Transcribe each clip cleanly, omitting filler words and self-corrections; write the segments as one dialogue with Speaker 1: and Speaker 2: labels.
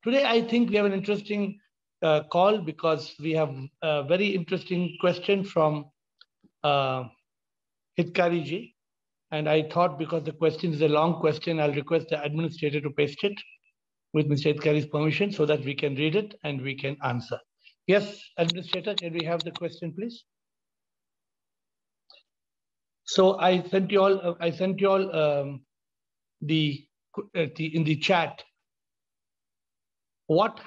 Speaker 1: Today, I think we have an interesting call because we have a very interesting question from Hitkari ji. And I thought because the question is a long question, I'll request the administrator to paste it with Mr. Hitkari's permission so that we can read it and we can answer. Yes, administrator, can we have the question, please? So I sent you all. In the chat. What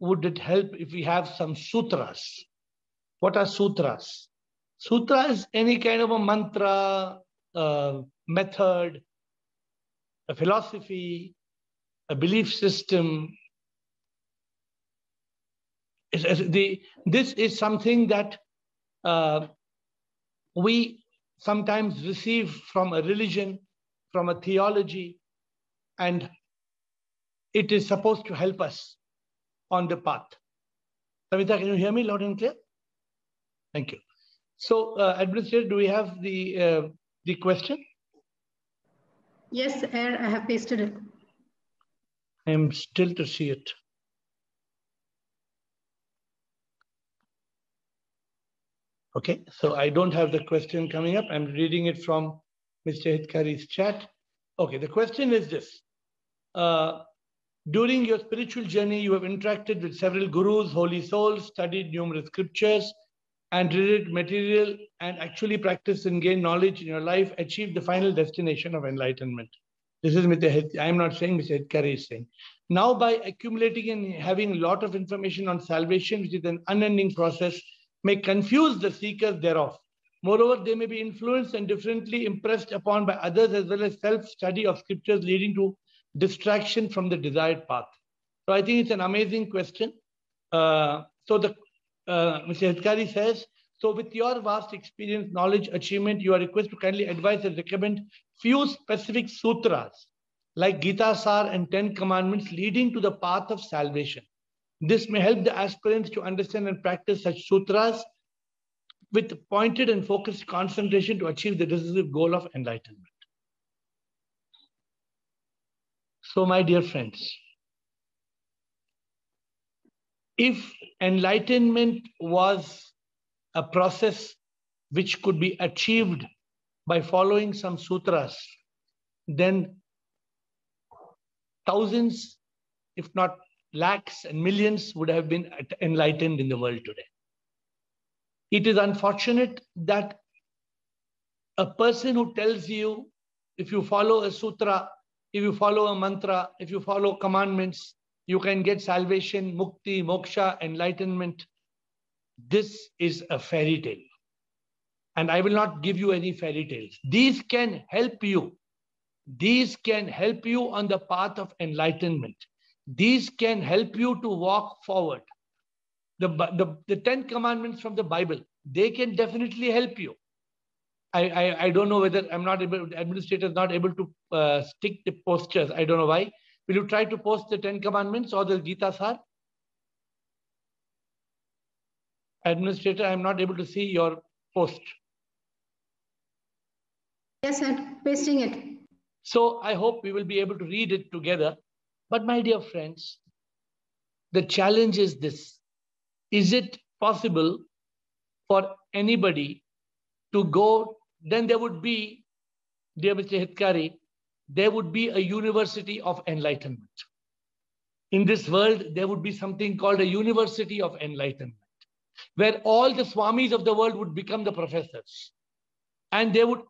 Speaker 1: would it help if we have some sutras? What are sutras? Sutra is any kind of a mantra, method, a philosophy, a belief system. This is something that we sometimes receive from a religion, from a theology, and it is supposed to help us on the path. Savita, can you hear me loud and clear? Thank you. So, Administrator, do we have the question?
Speaker 2: Yes, sir, I have pasted it.
Speaker 1: I am still to see it. Okay, so I don't have the question coming up. I'm reading it from Mr. Hitkari's chat. Okay, the question is this. During your spiritual journey, you have interacted with several gurus, holy souls, studied numerous scriptures, and read material and actually practiced and gained knowledge in your life, achieved the final destination of enlightenment. This is I'm not saying Mr. Hitkari is saying. Now, by accumulating and having a lot of information on salvation, which is an unending process, may confuse the seekers thereof. Moreover, they may be influenced and differently impressed upon by others, as well as self-study of scriptures, leading to distraction from the desired path. So I think it's an amazing question. Mr. Hitkari says, so with your vast experience, knowledge, achievement, you are requested to kindly advise and recommend few specific sutras like Gita Sar and 10 Commandments leading to the path of salvation. This may help the aspirants to understand and practice such sutras with pointed and focused concentration to achieve the decisive goal of enlightenment. So, my dear friends, if enlightenment was a process which could be achieved by following some sutras, then thousands, if not lakhs and millions, would have been enlightened in the world today. It is unfortunate that a person who tells you, if you follow a sutra, if you follow a mantra, if you follow commandments, you can get salvation, mukti, moksha, enlightenment. This is a fairy tale. And I will not give you any fairy tales. These can help you. These can help you on the path of enlightenment. These can help you to walk forward. The 10 commandments from the Bible, they can definitely help you. I don't know whether I'm not able, the administrator is not able to stick the posters. I don't know why. Will you try to post the 10 commandments or the Gita Sar? Administrator, I'm not able to see your post.
Speaker 2: Yes, sir, pasting it.
Speaker 1: So I hope we will be able to read it together. But my dear friends, the challenge is this. Is it possible for anybody to go? Then there would be, dear Mr. Hitkari, there would be a university of enlightenment. In this world, there would be something called a university of enlightenment, where all the swamis of the world would become the professors. And they would,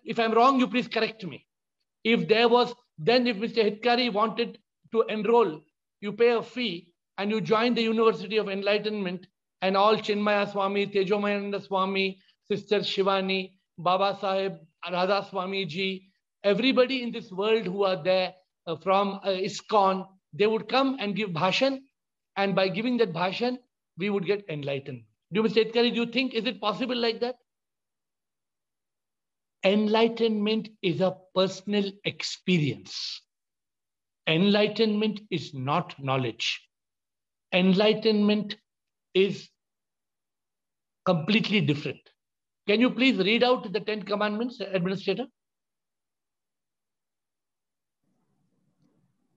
Speaker 1: if I'm wrong, you please correct me. If there was, then if Mr. Hitkari wanted to enroll, you pay a fee and you join the University of Enlightenment, and all Chinmaya Swami, Tejomayananda Swami, Sister Shivani, Baba Sahib, Radha Swami Ji, everybody in this world who are there from ISKCON, they would come and give bhashan, and by giving that bhashan, we would get enlightened. Do Mr. Hitkari, do you think, is it possible like that? Enlightenment is a personal experience. Enlightenment is not knowledge. Enlightenment is completely different. Can you please read out the 10 commandments, Administrator?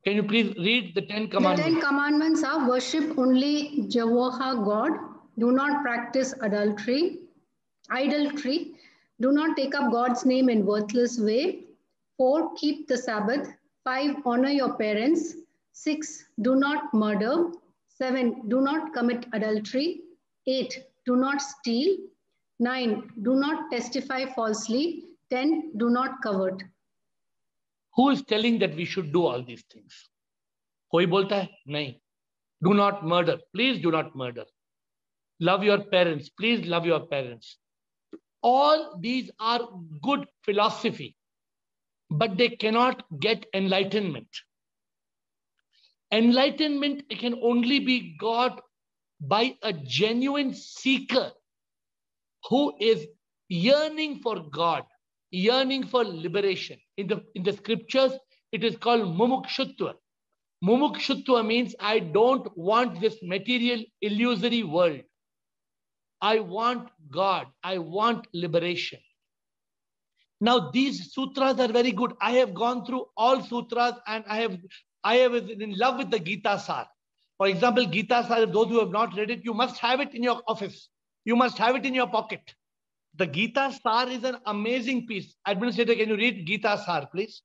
Speaker 1: Can you please read the 10 commandments?
Speaker 2: The 10 commandments are: worship only Jehovah God, do not practice idolatry, do not take up God's name in worthless way. 4, keep the Sabbath. 5, honor your parents. 6, do not murder. 7, do not commit adultery. 8, do not steal. 9, do not testify falsely. 10, do not covet.
Speaker 1: Who is telling that we should do all these things? कोई बोलता है नहीं. Do not murder. Please do not murder. Love your parents. Please love your parents. All these are good philosophy, but they cannot get enlightenment. Enlightenment can only be got by a genuine seeker who is yearning for God, yearning for liberation. In the scriptures, it is called mumukshutva. Mumukshutva means I don't want this material illusory world. I want God. I want liberation. Now, these sutras are very good. I have gone through all sutras and I have been in love with the Gita Sar. For example, Gita Sar, those who have not read it, you must have it in your office. You must have it in your pocket. The Gita Sar is an amazing piece. Administrator, can you read Gita Sar, please?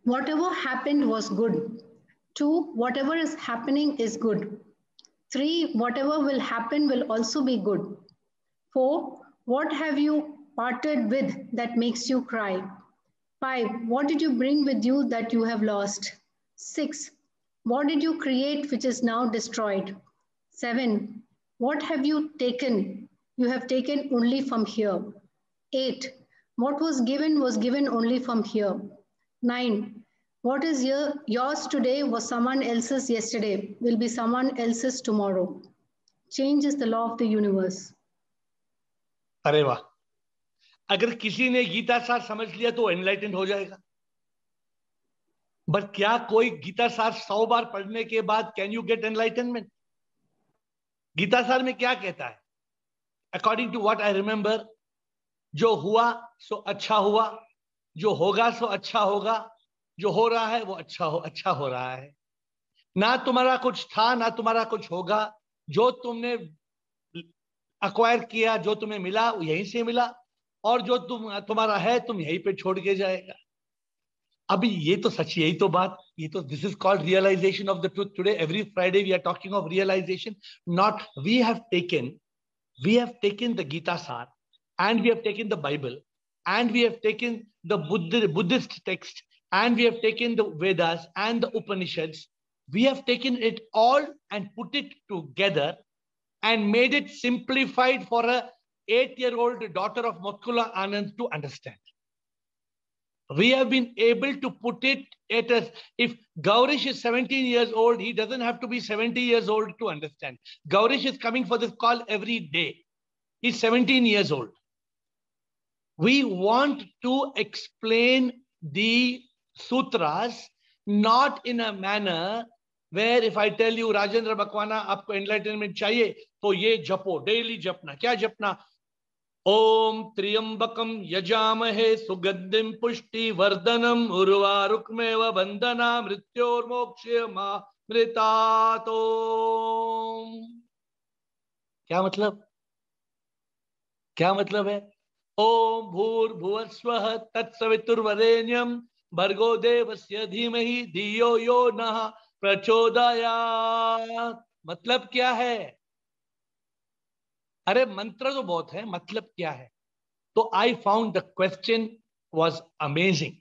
Speaker 2: Whatever happened was good. 2, whatever is happening is good. 3, whatever will happen will also be good. 4, what have you parted with that makes you cry? 5, what did you bring with you that you have lost? 6, what did you create which is now destroyed? 7, what have you taken? You have taken only from here. 8, what was given only from here. 9, what is yours today was someone else's yesterday, will be someone else's tomorrow. Change is the law of the universe.
Speaker 1: अरे वाह, अगर किसी ने गीता सार समझ लिया तो enlightened हो जाएगा. बट क्या कोई गीता सार 100 बार पढ़ने के बाद can you get enlightenment? Gita सार में क्या कहता है? According to what I remember, जो हुआ सो अच्छा हुआ, जो होगा सो अच्छा होगा, जो हो रहा है वो अच्छा हो रहा है. ना तुम्हारा कुछ था ना तुम्हारा कुछ होगा, जो तुमने अक्वायर किया, जो तुम्हें मिला वो यहीं से मिला, और जो तुम्हारा है तुम यहीं पे छोड़ के जाएगा. अभी ये तो सच, यही तो बात, ये तो this is called realisation of the truth. Today every Friday we are talking of realisation. Not we have taken the Gita सार and we have taken the Bible and we have taken the Buddhist text and we have taken the Vedas and the Upanishads. We have taken it all and put it together and made it simplified for a 8-year-old daughter of Motkula Anand to understand. We have been able to put it at a, if Gaurish is 17 years old, he doesn't have to be 70 years old to understand. Gaurish is coming for this call every day. He's 17 years old. We want to explain the sutras not in a manner where if I tell you, Rajendra Bakwana, आपको enlightenment चाहिए तो ये जपो, daily जपना. क्या जपना? ओम त्र्यंबकम यजामहे सुगंधिम पुष्टि वर्धनम उर्वारुकमेव बंधना मृत्योर्मोक्षयमा मृतातो. क्या मतलब है? ओम भूर्भुवस्वः तत्सवितुर्वरेण्यं भर्गो देवस्य धीमहि धियो यो नः प्रचोदयात्. मतलब क्या है? अरे मंत्र तो बहुत है, मतलब क्या है? तो I found the question was amazing.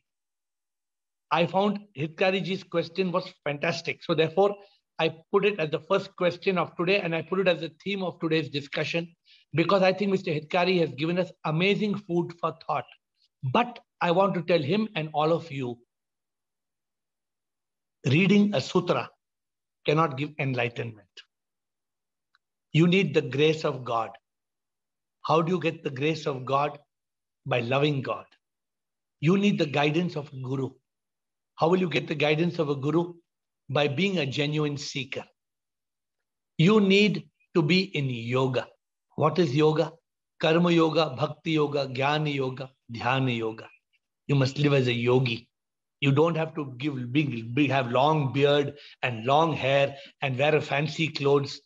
Speaker 1: I found Hitkari ji's question was fantastic. So therefore, I put it as the first question of today and I put it as the theme of today's discussion, because I think Mr. Hitkari has given us amazing food for thought. But I want to tell him and all of you, reading a sutra cannot give enlightenment. You need the grace of God. How do you get the grace of God? By loving God. You need the guidance of a guru. How will you get the guidance of a guru? By being a genuine seeker. You need to be in yoga. What is yoga? Karma yoga, bhakti yoga, jnana yoga, dhyana yoga. You must live as a yogi. You don't have to have long beard and long hair and wear a fancy clothes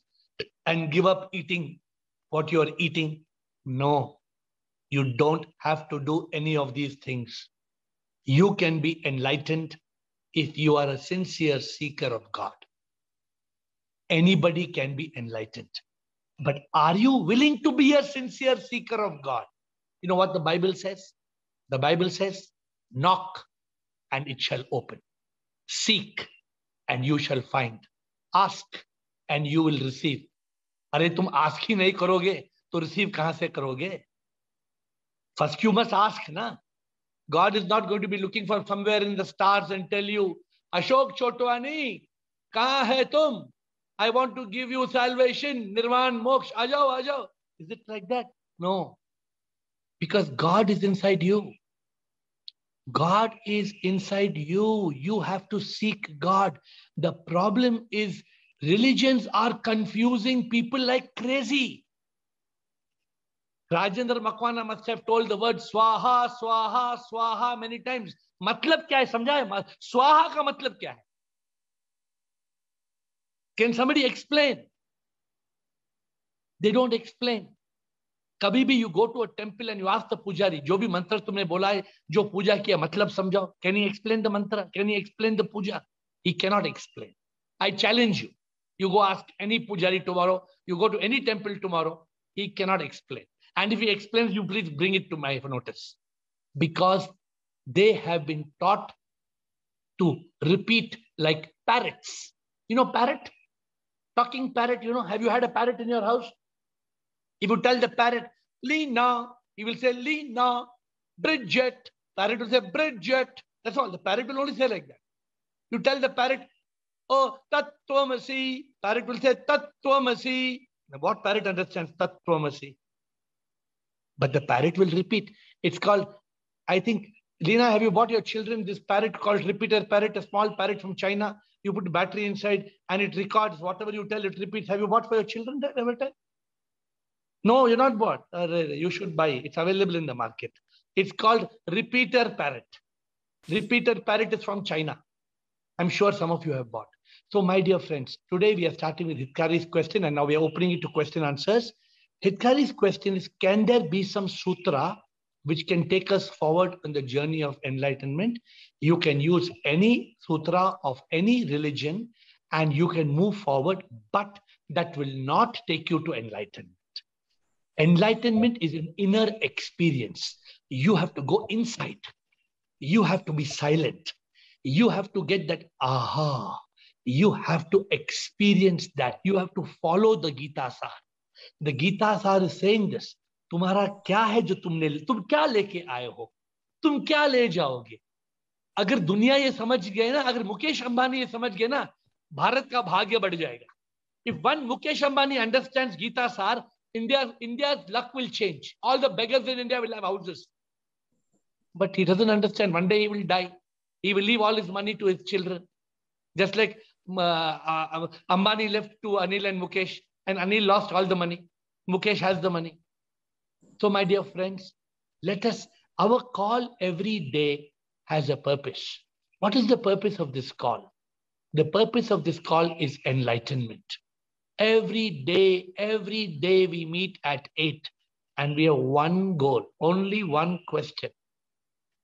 Speaker 1: and give up eating what you are eating. No, you don't have to do any of these things. You can be enlightened if you are a sincere seeker of God. Anybody can be enlightened. But are you willing to be a sincere seeker of God? You know what the Bible says? The Bible says, knock and it shall open. Seek and you shall find. Ask and you will receive. अरे तुम ask ही नहीं करोगे तो receive कहां से करोगे? First you must ask ना. God is not going to be looking for somewhere in the stars and tell you, Ashok Chotwani, kahan hai tum? I want to give you salvation, nirvan, moksha, ajao, ajao. Is it like that? No. Because God is inside you. God is inside you. You have to seek God. The problem is religions are confusing people like crazy. Rajendra Makwana must have told the word swaha, swaha, swaha many times. मतलब क्या है समझा है? स्वाहा का मतलब क्या है? Can somebody explain? They don't explain. कभी भी you go to a temple and you ask the pujari, जो भी मंत्र तुमने बोला है, जो पूजा किया मतलब समझाओ. Can he explain the mantra? Can he explain the puja? He cannot explain. I challenge you. You go ask any pujari tomorrow. You go to any temple tomorrow. He cannot explain. And if he explains, you please bring it to my notice. Because they have been taught to repeat like parrots. You know parrot? Talking parrot, you know. Have you had a parrot in your house? If you tell the parrot, Lena, he will say, Lena, Bridget. Parrot will say, Bridget. That's all. The parrot will only say like that. You tell the parrot, oh, Tattvamasi. Parrot will say, Tattvamasi. Now, what parrot understands Tattvamasi? But the parrot will repeat. It's called, I think, Lena, have you bought your children this parrot called repeater parrot, a small parrot from China? You put battery inside and it records whatever you tell, it repeats. Have you bought for your children that ever time? No, you're not bought. You should buy. It's available in the market. It's called repeater parrot. Repeater parrot is from China. I'm sure some of you have bought. So my dear friends, today we are starting with Hitkari's question and now we are opening it to question answers. Hitkari's question is, can there be some sutra which can take us forward on the journey of enlightenment? You can use any sutra of any religion and you can move forward, but that will not take you to enlightenment. Enlightenment is an inner experience. You have to go inside. You have to be silent. You have to get that aha. You have to experience that. You have to follow the Gita Sar. The Gita Sar is saying this. तुम्हारा क्या है जो तुम क्या लेके आए हो? तुम क्या ले जाओगे? अगर दुनिया ये समझ गए ना, अगर मुकेश अंबानी ये समझ गए ना, भारत का भाग्य बढ़ जाएगा. If one Mukesh Ambani understands Gita Sar, India's luck will change. All the beggars in India will have houses. But he doesn't understand. One day he will die. He will leave all his money to his children. Just like Ambani left to Anil and Mukesh, and Anil lost all the money. Mukesh has the money. So my dear friends, our call every day has a purpose. What is the purpose of this call? The purpose of this call is enlightenment. Every day we meet at 8 and we have one goal, only one question.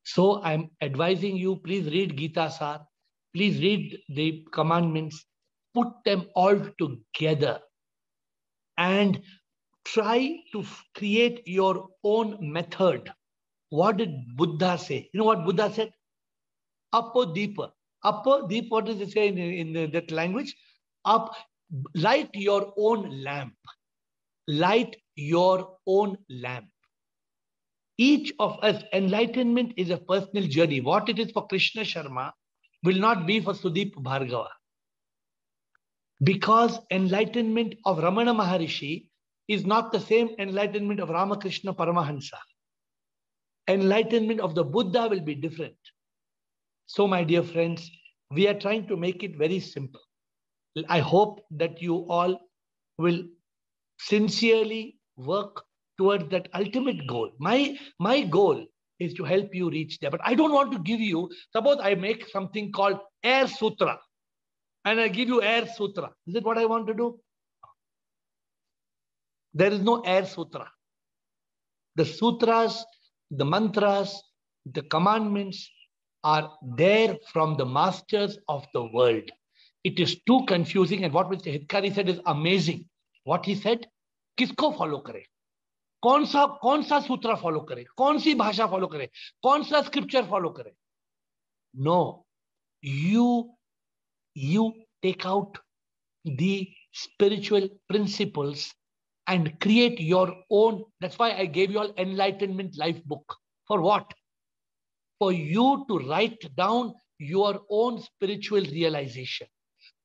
Speaker 1: So I'm advising you, please read Gita Sar, please read the commandments, put them all together and try to create your own method. What did Buddha say? You know what Buddha said? Apodipa. Apodipa, what does it say in that language? Light your own lamp. Light your own lamp. Each of us, enlightenment is a personal journey. What it is for Krishna Sharma will not be for Sudeep Bhargava. Because enlightenment of Ramana Maharishi is not the same enlightenment of Ramakrishna Paramahansa. Enlightenment of the Buddha will be different. So my dear friends, we are trying to make it very simple. I hope that you all will sincerely work towards that ultimate goal. My goal is to help you reach there. But I don't want to give you, suppose I make something called Air Sutra and I give you Air Sutra. Is it what I want to do? There is no Air Sutra. The sutras, the mantras, the commandments are there from the masters of the world. It is too confusing, and what Mr. Hidkari said is amazing. What he said, किसको follow करे? कौन सा सूत्र follow करे? कौन सी भाषा follow करे? कौन सा स्क्रिप्चर फॉलो करे? No, you take out the spiritual principles and create your own. That's why I gave you all Enlightenment Life book. For what? For you to write down your own spiritual realization.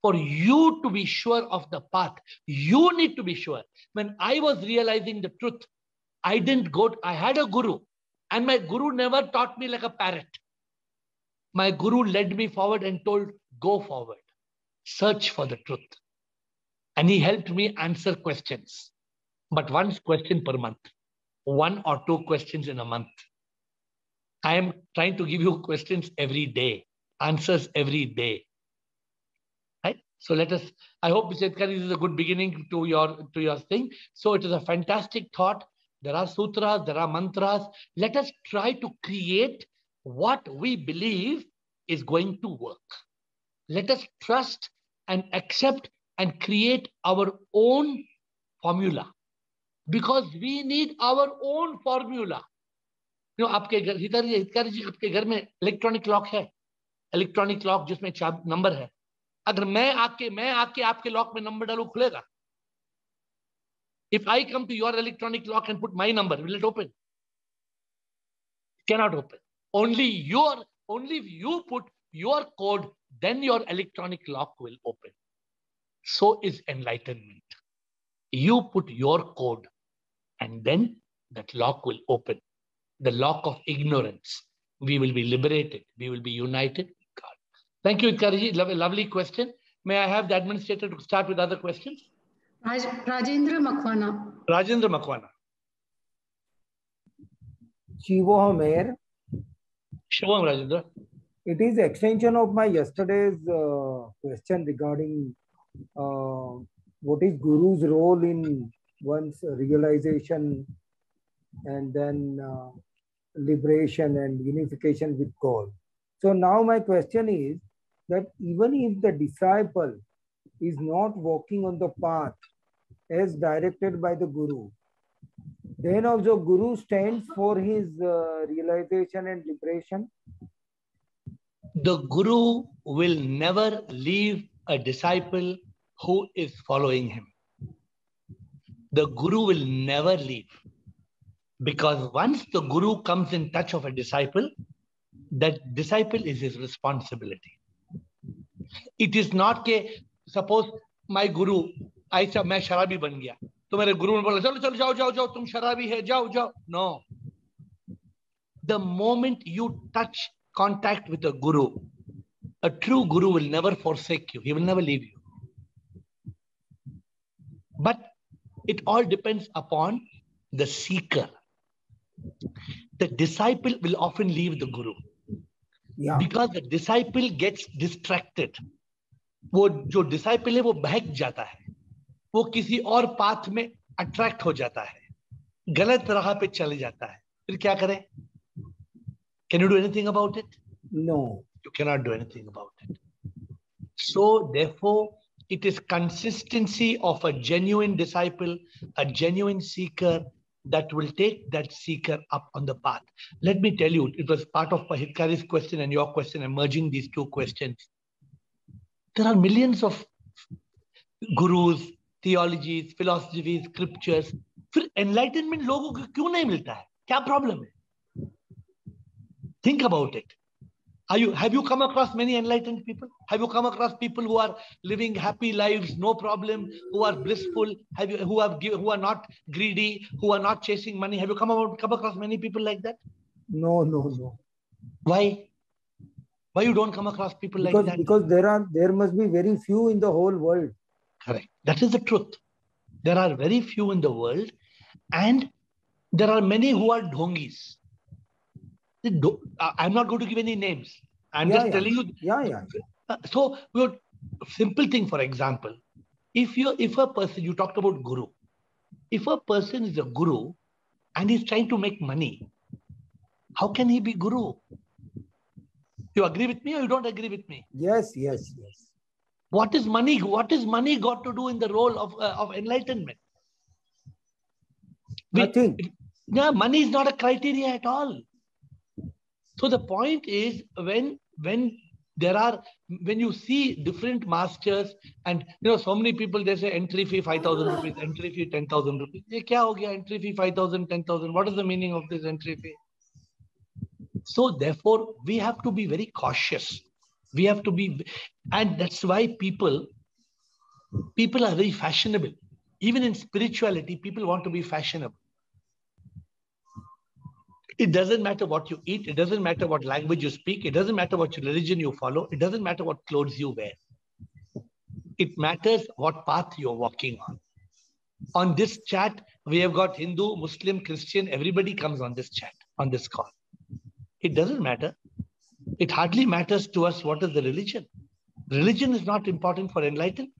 Speaker 1: For you to be sure of the path. You need to be sure. When I was realizing the truth, I had a guru, and my guru never taught me like a parrot. My guru led me forward and told, go forward, search for the truth. And he helped me answer questions. But one question per month, 1 or 2 questions in a month. I am trying to give you questions every day, answers every day. Right? So let us, I hope Mr. Hidkari, this is a good beginning to your thing. So it is a fantastic thought. There are sutras, there are mantras. Let us try to create what we believe is going to work. Let us trust and accept and create our own formula. Because we need our own formula. You know, आपके घर हितकारी जी, आपके घर में electronic lock है, electronic lock जिसमें number है. अगर मैं आके आपके लॉक में नंबर डालूं, खुलेगा? If I come to your electronic lock and put my number, will it open? It cannot open. Only if you put your code, then your electronic lock will open. So is enlightenment. You put your code, and then that lock will open. The lock of ignorance. We will be liberated. We will be united with God. Thank you, Hidkari ji. Lovely question. May I have the administrator to start with other questions?
Speaker 2: Rajendra Makhwana.
Speaker 1: Rajendra Makhwana.
Speaker 3: Shivoham Mayor.
Speaker 1: Shivoham, Rajendra.
Speaker 3: It is extension of my yesterday's question regarding what is Guru's role in one's realization and then liberation and unification with God. So now my question is that even if the disciple is not walking on the path as directed by the Guru, then also Guru stands for his realization and liberation.
Speaker 1: The Guru will never leave a disciple who is following him. The Guru will never leave. Because once the Guru comes in touch of a disciple, that disciple is his responsibility. It is not that, suppose my Guru, I said, मैं शराबी बन गया, तो मेरे गुरु ने बोला, चलो चलो जाओ जाओ, तुम शराबी है, जाओ जाओ. No. The moment you touch contact with a Guru, a true Guru will never forsake you. He will never leave you. But it all depends upon the seeker. The disciple will often leave the Guru.
Speaker 3: Yeah.
Speaker 1: Because the disciple gets distracted. वो जो disciple है वो बहक जाता है, वो किसी और पाथ में अट्रैक्ट हो जाता है, गलत राह पे चले जाता है. फिर क्या करें? Can you do anything about it?
Speaker 3: No.
Speaker 1: You cannot do anything about it. So therefore, it is consistency of a genuine disciple, a genuine seeker, that will take that seeker up on the path. Let me tell you, it was part of Hidkari's question and your question, I'm merging these two questions. There are millions of gurus, theologies, philosophies, scriptures. फिर enlightenment लोगों को क्यों नहीं मिलता है? क्या problem है? Think about it. Have you come across many enlightened people? Have you come across people who are living happy lives, no problem, who are blissful, who are not greedy, who are not chasing money? Have you come across many people like that?
Speaker 3: No.
Speaker 1: Why? Why you don't come across people like that?
Speaker 3: Because there must be very few in the whole world.
Speaker 1: Correct. That is the truth. There are very few in the world, and There are many who are dhongis. I'm not going to give any names. I'm just telling you. So, simple thing, for example, if a person, you talked about guru, if a person is a guru and he's trying to make money, how can he be guru? You agree with me or you don't agree with me?
Speaker 3: Yes.
Speaker 1: What is money? What is money got to do in the role of enlightenment?
Speaker 3: Nothing.
Speaker 1: Money is not a criteria at all. So the point is, when you see different masters, and so many people, they say entry fee 5,000 rupees, entry fee 10,000 rupees. Ye kya ho gaya? Entry fee 5,000, 10,000. What is the meaning of this entry fee? So therefore, we have to be very cautious. We have to be, and that's why people are very fashionable. Even in spirituality, people want to be fashionable. It doesn't matter what you eat. It doesn't matter what language you speak. It doesn't matter what religion you follow. It doesn't matter what clothes you wear. It matters what path you're walking on. On this chat, we have got Hindu, Muslim, Christian. Everybody comes on this chat, on this call. It doesn't matter. It hardly matters to us what is the religion. Religion is not important for enlightenment.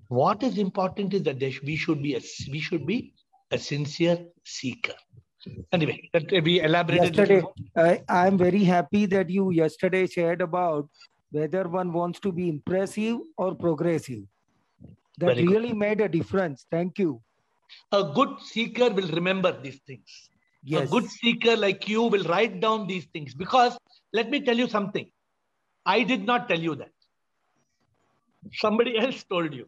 Speaker 1: What is important is that we should be a sincere seeker. Anyway, we elaborated.
Speaker 3: Yesterday, I am very happy that you yesterday shared about whether one wants to be impressive or progressive. That
Speaker 1: Very
Speaker 3: really
Speaker 1: good.
Speaker 3: made a difference. Thank you.
Speaker 1: A good seeker will remember these things. Yes. A good seeker like you will write down these things, because let me tell you something. I did not tell you that. Somebody else told you.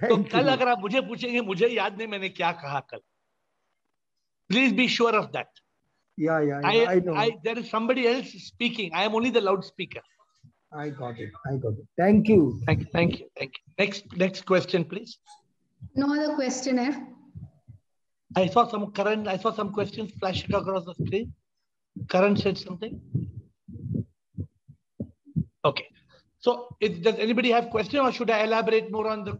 Speaker 1: तो कल अगर आप मुझे पूछेंगे, मुझे याद नहीं मैंने क्या कहा कल. Please be sure of that.
Speaker 3: Yeah, I know.
Speaker 1: There is somebody else speaking. I am only the loudspeaker.
Speaker 3: I got it. Thank you.
Speaker 1: Thank you. Next question, please.
Speaker 2: No other question, eh?
Speaker 1: I saw some questions flashing across the screen. Karan said something. Okay. So, does anybody have question, or should I elaborate more on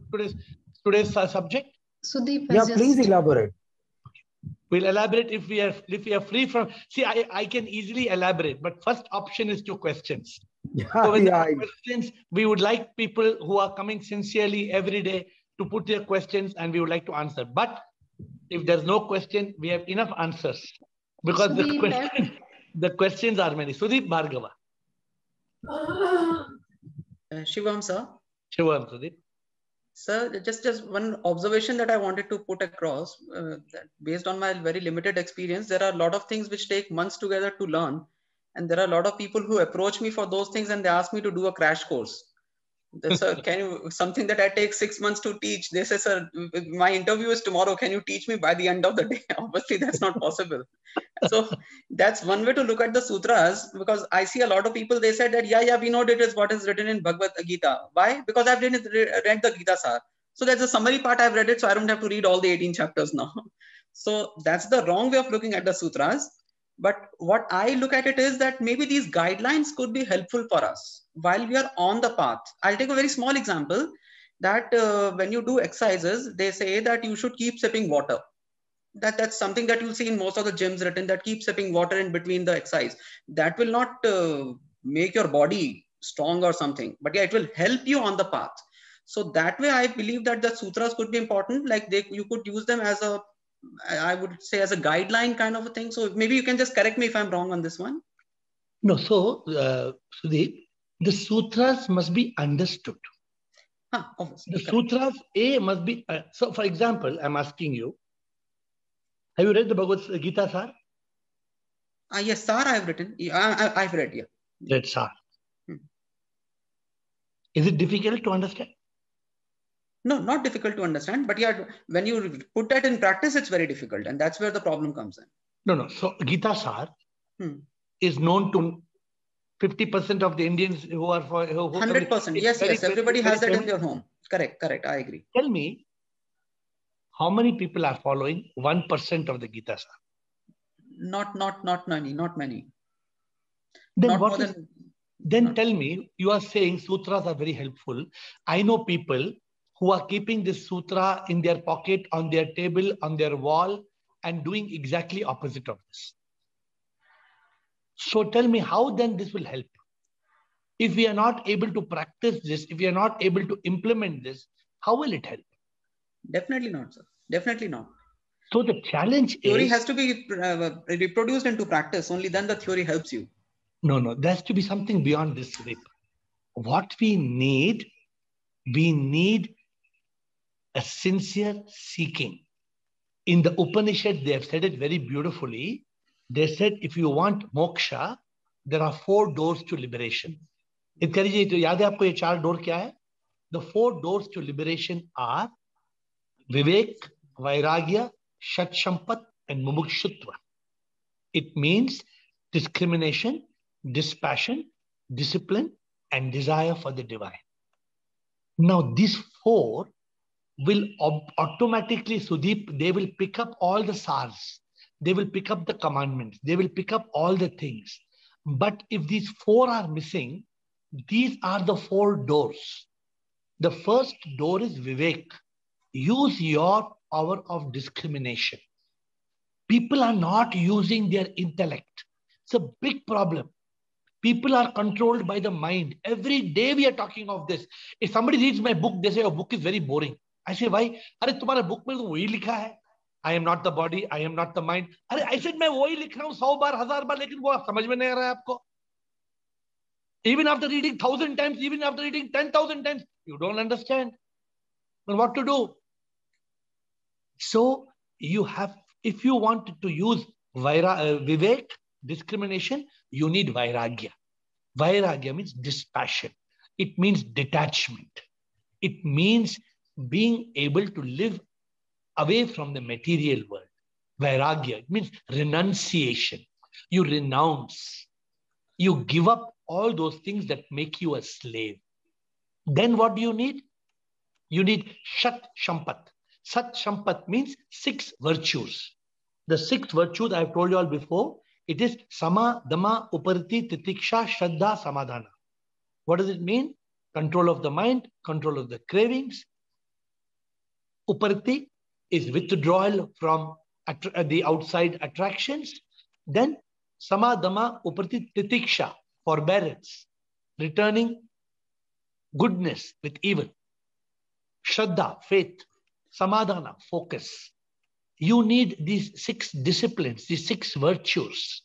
Speaker 1: today's subject?
Speaker 2: Sudeep,
Speaker 3: please elaborate.
Speaker 1: We'll elaborate if we are free from. See, I can easily elaborate, but first option is to questions. So when there are questions, we would like people who are coming sincerely every day to put their questions, and we would like to answer. But if there's no question, we have enough answers, because the questions are many. Sudeep Bhargava.
Speaker 4: Shivam, sir.
Speaker 1: Shivam, Sudeep.
Speaker 4: Sir, just one observation that I wanted to put across, that based on my very limited experience, there are a lot of things which take months together to learn. And there are a lot of people who approach me for those things, and they ask me to do a crash course. Sir, something that I take 6 months to teach. They say, sir, my interview is tomorrow. Can you teach me by the end of the day? Obviously, that's not possible. So that's one way to look at the sutras, because I see a lot of people, they said that, yeah, we know it is what is written in Bhagavad Gita. Why? Because I've read the Gita, sir. So that's the summary part, I've read it, so I don't have to read all the 18 chapters now. So that's the wrong way of looking at the sutras. But what I look at it is that maybe these guidelines could be helpful for us while we are on the path. I'll take a very small example, that when you do exercises, they say that you should keep sipping water. That's something that you'll see in most of the gyms written, that keep sipping water in between the exercise. That will not make your body strong or something, but yeah, it will help you on the path. So that way, I believe that the sutras could be important. Like you could use them as I would say as a guideline kind of a thing. So maybe you can just correct me if I'm wrong on this one.
Speaker 1: No, so Sudeep, the sutras must be understood.
Speaker 4: Obviously.
Speaker 1: The sutras must be. So, for example, I'm asking you, have you read the Bhagavad Gita, sir?
Speaker 4: Yes, sir, I have written. I've read, yeah.
Speaker 1: Read, sir. Is it difficult to understand?
Speaker 4: No, not difficult to understand, but yeah, when you put that in practice, it's very difficult, and that's where the problem comes in.
Speaker 1: No. So Gita Sar is known to 50% of the Indians who are for
Speaker 4: 100%. Yes, everybody has that in their home. Correct. I agree.
Speaker 1: Tell me, how many people are following 1% of the Gita Sar?
Speaker 4: Not many.
Speaker 1: Then tell me, you are saying sutras are very helpful. I know people who are keeping this sutra in their pocket, on their table, on their wall, and doing exactly opposite of this. So tell me, how then this will help? If we are not able to practice this, if we are not able to implement this, how will it help?
Speaker 4: Definitely not, sir. Definitely not.
Speaker 1: So the challenge
Speaker 4: Theory
Speaker 1: is...
Speaker 4: has to be reproduced into practice. Only then the theory helps you.
Speaker 1: No, there has to be something beyond this, Sudeep. What we need a sincere seeking. In the Upanishad, they have said it very beautifully. They said, if you want moksha, there are 4 doors to liberation. इत्यादि जी, तो याद है आपको ये 4 door क्या है? The 4 doors to liberation are Vivek, Vairagya, Shat Shampat, and Mumukshutva. It means discrimination, dispassion, discipline, and desire for the divine. Now, these 4 will automatically, Sudeep, they will pick up all the SARs. They will pick up the commandments. They will pick up all the things. But if these 4 are missing, these are the 4 doors. The first door is Vivek. Use your power of discrimination. People are not using their intellect. It's a big problem. People are controlled by the mind. Every day we are talking of this. If somebody reads my book, they say, your book is very boring. I say, why? अरे तुम्हारे book में तो वही लिखा है. I am not the body, I am not the mind. अरे I said मैं वही लिख रहा हूँ 100 बार, 1000 बार, लेकिन वो आप समझ में नहीं आ रहा है आपको. Even after reading 1000 times, even after reading 10,000 times, you don't understand. But what to do? So you have, if you want to use Vivek, discrimination, you need Vairagya. Vairagya means dispassion. It means detachment. It means being able to live away from the material world. Vairagya, it means renunciation. You renounce. You give up all those things that make you a slave. Then what do you need? You need Shat Shampat. Sat Shampat means 6 virtues. The 6 virtues I have told you all before. It is Sama, Dama, Upariti, Titiksha, Shraddha, Samadhana. What does it mean? Control of the mind, control of the cravings. Upariti is withdrawal from the outside attractions. Then Sama, Dama, Upariti, Titiksha, forbearance, returning goodness with evil. Shraddha, faith. Samadhana, focus. You need these 6 disciplines, these 6 virtues.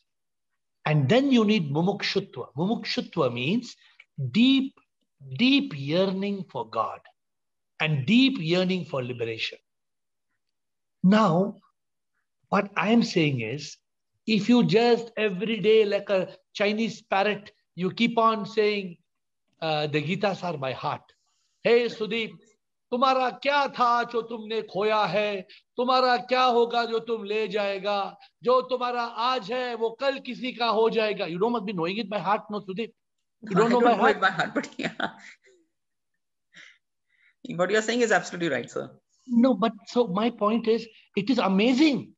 Speaker 1: And then you need Mumukshutva. Mumukshutva means deep, deep yearning for God and deep yearning for liberation. Now, what I am saying is, if you just every day like a Chinese parrot, you keep on saying, the Gitas are by heart. Hey, Sudeep, तुम्हारा क्या था जो तुमने खोया है, तुम्हारा क्या होगा जो तुम ले जाएगा, जो तुम्हारा आज है वो कल किसी का हो जाएगा. You don't must be knowing it by heart, no, Sudeep. You don't know by heart.
Speaker 4: It by heart, but yeah. What you are saying is absolutely right, sir.
Speaker 1: No, but so my point is, it is amazing.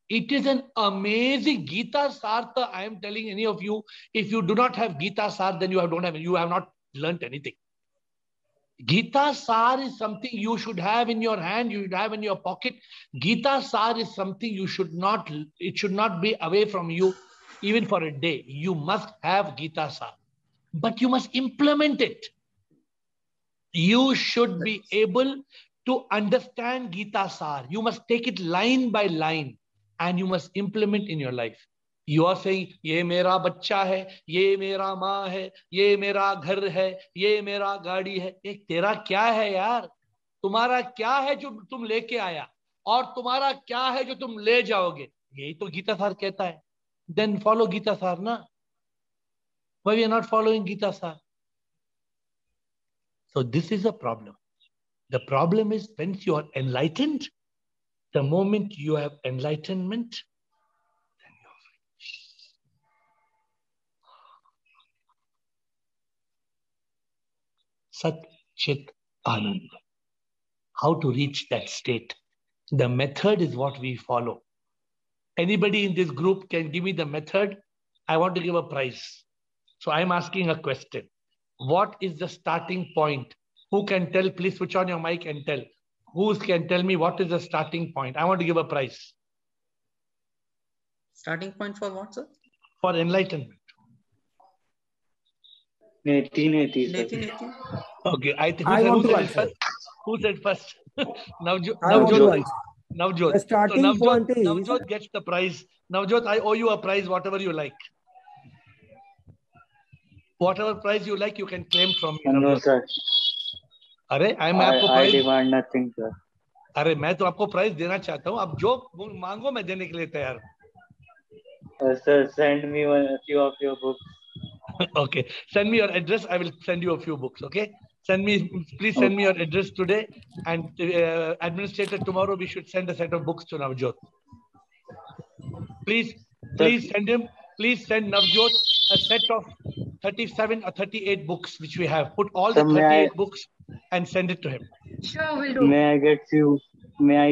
Speaker 1: It is an amazing Gita Sartha. I am telling any of you, if you do not have Gita Sar, then you have not learnt anything. Gita Sar is something you should have in your hand, you should have in your pocket. Gita Sar is something it should not be away from you even for a day. You must have Gita Sar, but you must implement it. You should be able to understand Gita Sar. You must take it line by line and you must implement in your life. You are saying, ये मेरा बच्चा है, ये मेरा माँ है, ये मेरा घर है, ये मेरा गाड़ी है. एक तेरा क्या है यार? तुम्हारा क्या है जो तुम लेके आया और तुम्हारा क्या है जो तुम ले जाओगे? यही तो गीता सार कहता है. Then follow Gita Sar, na? Why we are not following Gita Sar? So this is a problem. The problem is when you are enlightened, the moment you have enlightenment, Sat Chit Anand. How to reach that state? The method is what we follow. Anybody in this group can give me the method. I want to give a prize. So I'm asking a question. What is the starting point? Who can tell? Please switch on your mic and tell. Who can tell me what is the starting point? I want to give a prize.
Speaker 4: Starting point for what, sir?
Speaker 1: For enlightenment.
Speaker 4: Neti.
Speaker 1: Okay, I think
Speaker 3: I want
Speaker 1: who
Speaker 3: to
Speaker 1: said it
Speaker 3: answer.
Speaker 1: first? Who said first?
Speaker 3: I want to answer.
Speaker 1: Navjot.
Speaker 3: The starting
Speaker 1: So
Speaker 3: point is
Speaker 1: Navjot gets the prize. Navjot, I owe you a prize, whatever you like. Whatever prize you like, you can claim from me.
Speaker 5: No, sir.
Speaker 1: अरे मैं आपको
Speaker 5: I
Speaker 1: prize
Speaker 5: demand nothing, sir.
Speaker 1: अरे मैं तो आपको prize देना चाहता हूँ. अब जो मांगो मैं देने के लिए तैयार हूँ.
Speaker 5: Sir, send me a few of your books.
Speaker 1: Okay, send me your address. I will send you a few books. Okay, please send me your address today, and administrator, tomorrow we should send a set of books to Navjot. Please send him. Please send Navjot a set of 37 or 38 books which we have. Put all the 38 books and send it to him.
Speaker 2: Sure, we'll do.
Speaker 5: May I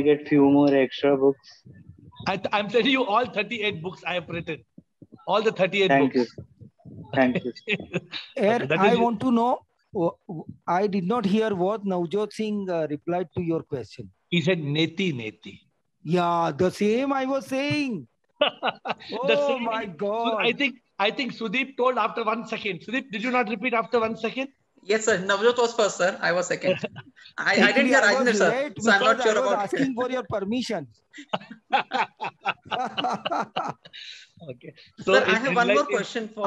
Speaker 5: get few more extra books?
Speaker 1: I'm sending you all 38 books I have written. All the 38
Speaker 5: Thank
Speaker 1: books.
Speaker 5: Thank you.
Speaker 3: Okay, I want to know. I did not hear what Navjot Singh replied to your question.
Speaker 1: He said neti.
Speaker 3: Yeah, the same I was saying. Oh my God!
Speaker 1: I think Sudeep told after 1 second. Sudeep, did you not repeat after 1 second?
Speaker 4: Yes, sir. Navjot was first, sir. I was second. I didn't hear either, sir. So I'm not sure about it.
Speaker 3: Asking for your permission.
Speaker 1: Okay.
Speaker 4: So sir, I have one more question for.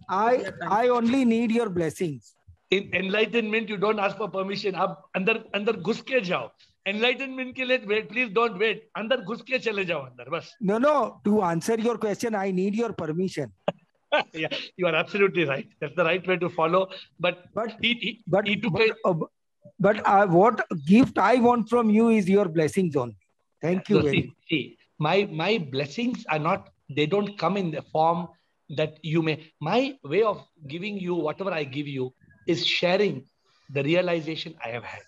Speaker 3: I only need your blessings.
Speaker 1: In enlightenment, you don't ask for permission. आप अंदर घुस के जाओ. Enlightenment के लिए wait, please don't wait. अंदर घुस के चले जाओ अंदर बस.
Speaker 3: No. To answer your question, I need your permission.
Speaker 1: Yeah, you are absolutely right. That's the right way to follow. But
Speaker 3: what gift I want from you is your blessings only. Thank you very much.
Speaker 1: See, my blessings are not. They don't come in the form that you may. My way of giving you whatever I give you is sharing the realization I have had.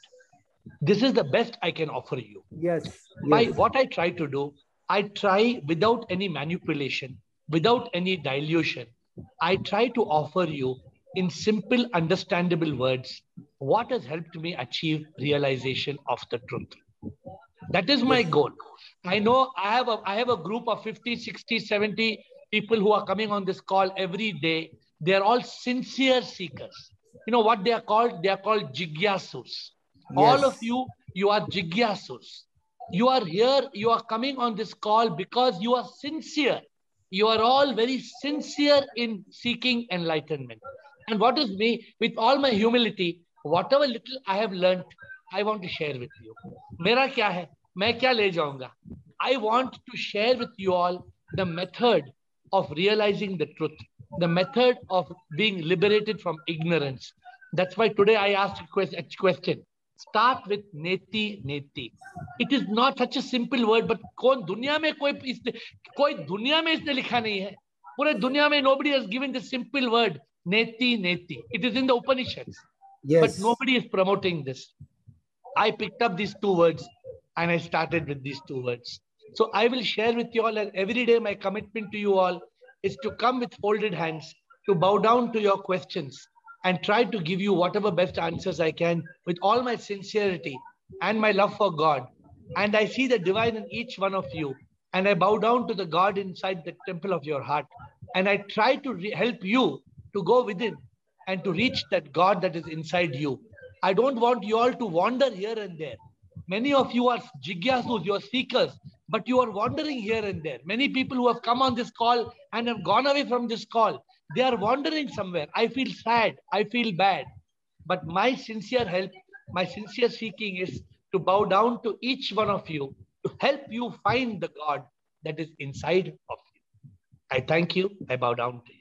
Speaker 1: This is the best I can offer you.
Speaker 3: Yes.
Speaker 1: What I try to do, I try without any manipulation, without any dilution. I try to offer you in simple, understandable words what has helped me achieve realization of the truth. That is my goal. I know I have a group of 50, 60, 70 people who are coming on this call every day. They are all sincere seekers. You know what they are called? They are called jigyasus. Yes. All of you are jigyasus. You are here, you are coming on this call because you are sincere. You are all very sincere in seeking enlightenment. And what is me, with all my humility, whatever little I have learned, I want to share with you. Mera kya hai? Main kya le jaunga? I want to share with you all the method of realizing the truth, the method of being liberated from ignorance. That's why today I asked a question. Start with neti. It is not such a simple word, but कोई दुनिया में इसने लिखा नहीं है. पूरे दुनिया में nobody has given the simple word neti. It is in the Upanishads. Yes. But nobody is promoting this. I picked up these two words and I started with these two words. So I will share with you all, and every day my commitment to you all is to come with folded hands, to bow down to your questions and try to give you whatever best answers I can with all my sincerity and my love for God. And I see the divine in each one of you. And I bow down to the God inside the temple of your heart. And I try to help you to go within and to reach that God that is inside you. I don't want you all to wander here and there. Many of you are jigyasus, you are seekers, but you are wandering here and there. Many people who have come on this call and have gone away from this call, they are wandering somewhere. I feel sad, I feel bad. But my sincere help, my sincere seeking is to bow down to each one of you to help you find the God that is inside of you. I thank you. I bow down to you.